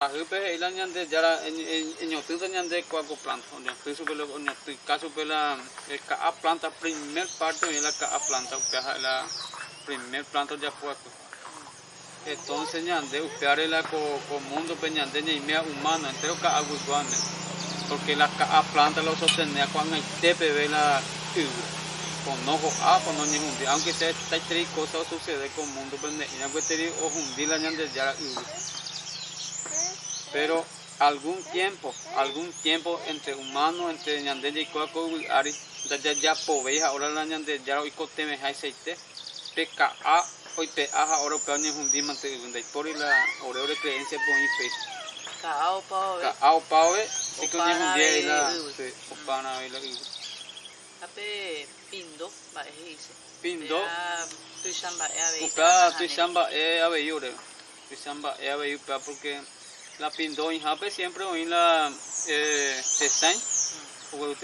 Ajupe ila ñande yara ñotuta ñande cuaco planta, ñotu supelo ñotu caso pela ka planta primer parte y la ka planta upeja la primer planta ya cuaco. Entonces ñande upeare la co mundo pe ñande ni mea humano entero ka aguiguame. Porque la ka planta lo sostenía cuando el tepe ve la con ojo a con no ni aunque sea esta tres cosas sucede con mundo pende y algo te digo hundi la ñande yara pero algún tiempo entre humano entre ñande y cuaco ari ya poveja ahora la ñande ya hoy coteme hay seite pka hoy pe aja ahora pe ni hundi mante y por la ore creencia por mi fe ka pave y con ni hundi la opana la ape pindo ba dice pindo tu samba ave tu samba ave yore tu samba ave yu porque la pindo en jape siempre hoy la design o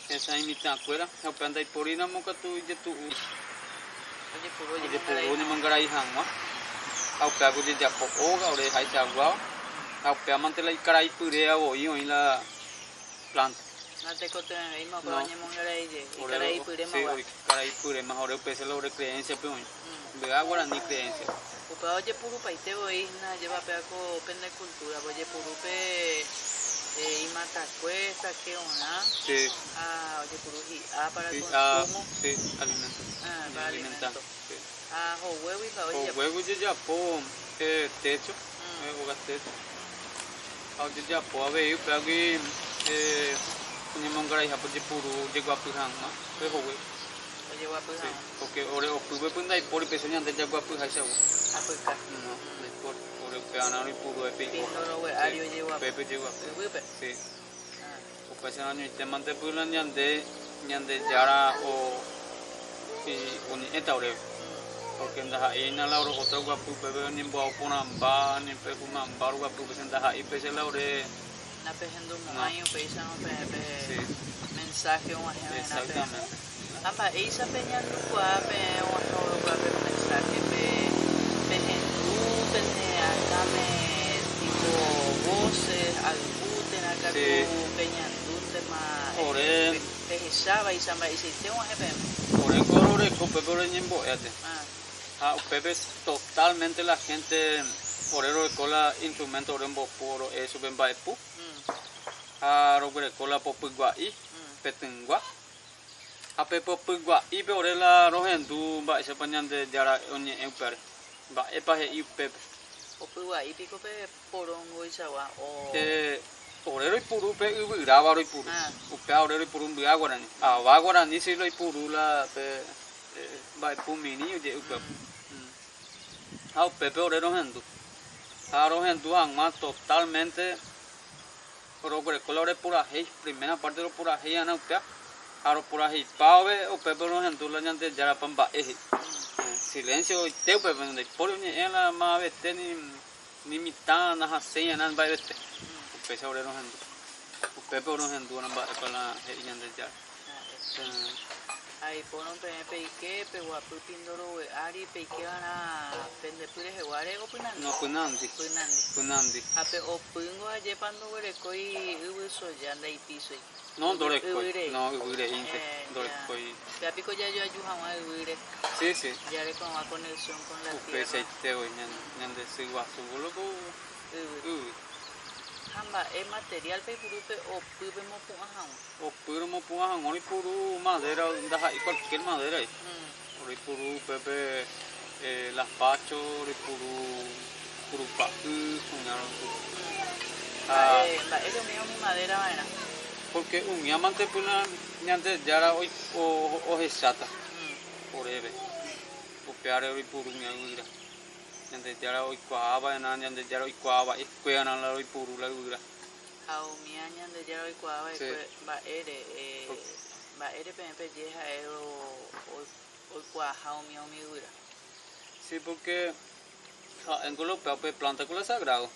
design mitad afuera no panda y por ina moca tu je tu oye puro ni mangara y hangwa au pe agu je japo oga ore hai chagwa au pe amante la carai pure hoy la planta no te cote ahí más pero ni mangara y carai pure más carai pure más ore pese la ore creencia pe hoy de agua ni creencia Upa oye puru paite hoy na lleva peaco pende cultura oye puru pe y mata cuesta que una sí oye puru y para consumo sí alimento para alimento sí ho huevo y pa oye huevo ya po techo o techo oye ya po ave pe aquí ni mongara y hapo je puru je guapu hanga pe ho huevo oye guapu hanga porque ore o pube punda y por peso ñande ya guapu haisa apuka no por ore pe ana ni puru e pe no we ario je guapu pepe je guapu sí o pesa año y te mante pula ñande yara o y un eta ore porque nda ahí na la ore otro guapu pepe ni bo pona ba ni pe kuma ba guapu que nda ahí pese la ore na pejendo un año pesa no pepe mensaje un agente exactamente amba esa peña tu guape o no guape mensaje pejendo pene acame tipo voces albuten acá tu peña dute ma ore pejaba y samba y se te un agente ore pepe ore ni bo ete pepe totalmente la gente orero de cola instrumento orembo puro eso ben ba epu ro de cola popugua i petengua ape popugua i be orela rohendu ba se pañande yara onye emper ba epa he i pepe popugua i pico pe porongo y sawa o orero i puru pe ubiraba ro i puru upe orero i puru mbia ni agora ni si lo i puru la pe ba epu mini je upe pepe orero hendu Aro henduan más totalmente pero colores pura hei primera parte de pura hei ana upea aro pura hei pave o pepe no hendula ñande yara pamba silencio te pepe de por ni ela ma vete ni mitad na haseña nan ba vete pepe ore no hendu pepe no hendu na ba para hei ñande yara ahí ponen peike pe guapu pindoro we ari peike ana pende pure heware o punandi no punandi ape o pungo aje pando we koi ubu so yanda i piso no dore koi no ure inte dore koi ya pico ya yo ayuda a ure sí ya le con la conexión con la tierra upe te hoy ñande se guasu lo ko hamba es material pe puru pe o pube mo pu ahan o puru mo pu ahan ori puru madera da y cualquier madera ori puru pepe las pacho ori puru pa uñaron es lo mío mi madera vaina porque un diamante pula ñande yara hoy o hesata orebe o peare ori puru ñaguira ñande yara hoy kuaba na ñande yara hoy kuaba y kuana la hoy puru la guira au mia ñande yara hoy kuaba ba ere pe jeja o kua hau mi guira sí porque en Colombia pe planta con sagrado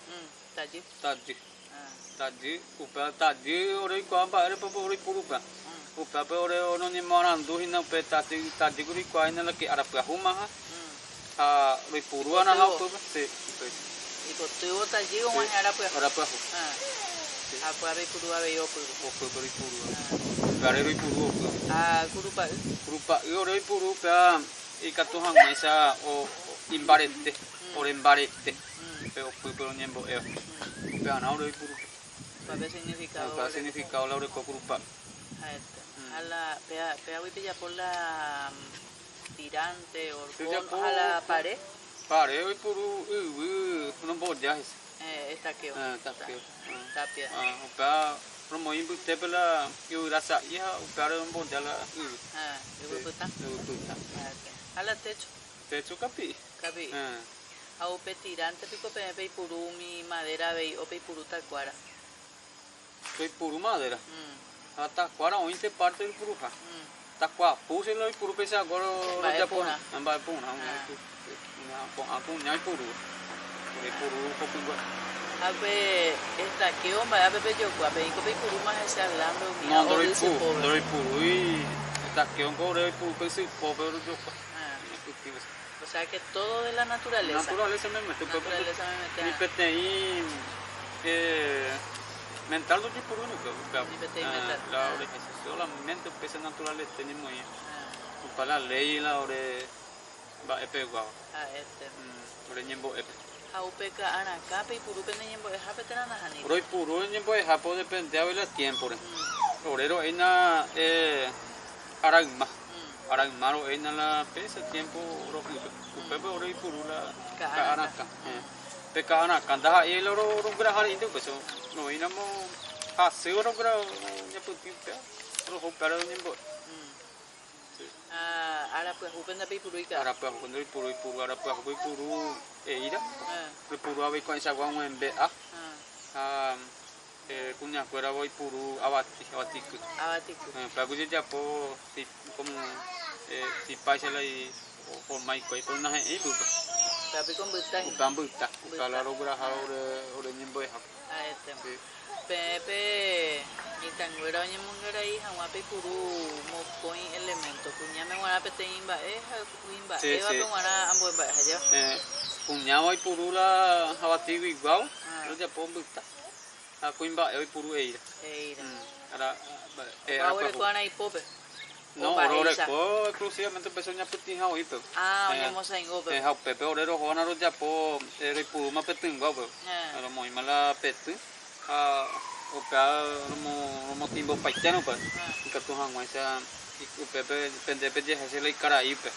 taji upa taji ore kuaba ere ore puru pa upa pe ore ono ni morandu hina pe taji guri kuaina la que arapa huma ha ri puru ana ha pe Y por tu bota allí o mañana pues. Ahora pues, Apa be puru abe yo puru. ojo, pero puru. Garero y puru, Kurupa. Grupa, y ahora y puru, pea, y catujan mesa o imbarete, o embarete. Pero niembo, pea, ahora y puru. Para significado. Para significado la oreco grupa. A la pea voy pilla por la tirante o por a la pared. Pared y puru, no bollajes. Estaqueo. Tapia. Pea, promo invite pela, yo grasa, hija, pea, un bollala. ¿Y puta? A la techo. Techo capi. Capi. A upe tirante pico pe puru mi madera ve o pe puru tacuara. Soy puru madera. Hasta cuara o 20 parte del puruja. Takwa puse lo puru pesa agora Vai ya puna. Vai puna. Punya puru. Puru poco igual. Ape estaqueo va a beber yo cua pe puru más ese hablando mira No, o dice pobre. doy puru y estaqueo con puru pesa pobre yo. O sea que todo de la naturaleza. Naturaleza me mete. Naturaleza me mete. Mi PTI mental do tipo único. Mi PTI mental. La solamente pesa naturales tenemos ahí. Para la ley la ore va epegua. Ore nyembo epe. Aupeka anaka pe puru pe nyembo e hape tenana hani. Ore puru nyembo e hapo depende del tiempo. Orero ena aragma. Aragmaro ena la pesa tiempo rojo. Pepe ore puru la anaka. Peka anaka dah e loro grahar itu beso. No inamo hace oro grah nyeputipia. Oro para nyembo. Ahora pues upenda pe puru ika. Ahora pues cuando el puru ahora pues voy puru eira. El puru abe con esa guan en BA. Punya fuera voy puru abatiku. Abatiku. Para que ya po si como si pasa la y por mai coi por na e bu. Tapi con buta. Buta. Kalau ro graha ore nyembo e ha. Pepe ni tanguera nyemongera i hawa pe puru mo point elemento punya me wara pete imba imba va pe wara ambo ba haja punya vai puru la abatiku igual ro ya po buta. Aku imba puru eira. Ara ahora con ahí pope. No, ore ko exclusivamente pesoña petinha oi pe. Nyemo sain ope. Pepe orero hona ro ya po ere puru ma petinga pe. Ara moi mala petu. Oka romo timbo paitano pa. Ikatu hangwa sa pepe pende je hasela ikarai pe.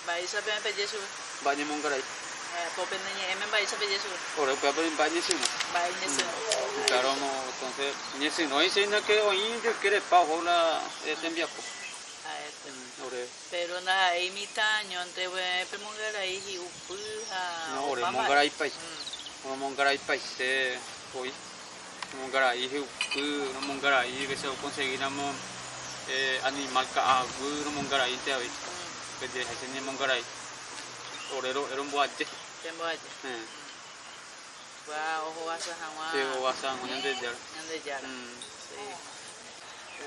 Baisa pe jesu. Banye mongarai. Pope nenya emen baisa pe jesu. Ore pepe banye sino. Banye sino. Claro, no, entonces, ni si no dice que hoy yo quiere pago la envía po. Pero na ai mitaño entre pe mongarai hi upuha. No, ore mongarai pai. Ore mongarai pai se hoy. Mongarai hi upu, mongarai que se conseguiramos animal ka agu, mongarai te hoy. Que de ese ni mongarai. Orero era un boate. Temboate. Wow, ojo vas a jamás. Sí, ojo vas a jamás de ya. Sí.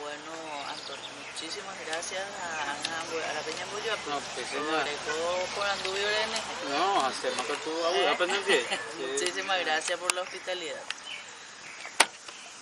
Bueno, Antonio, muchísimas gracias a la Peña Boyo. No, pues por anduvio. No, hacemos que tú apenas. Muchísimas gracias por la hospitalidad.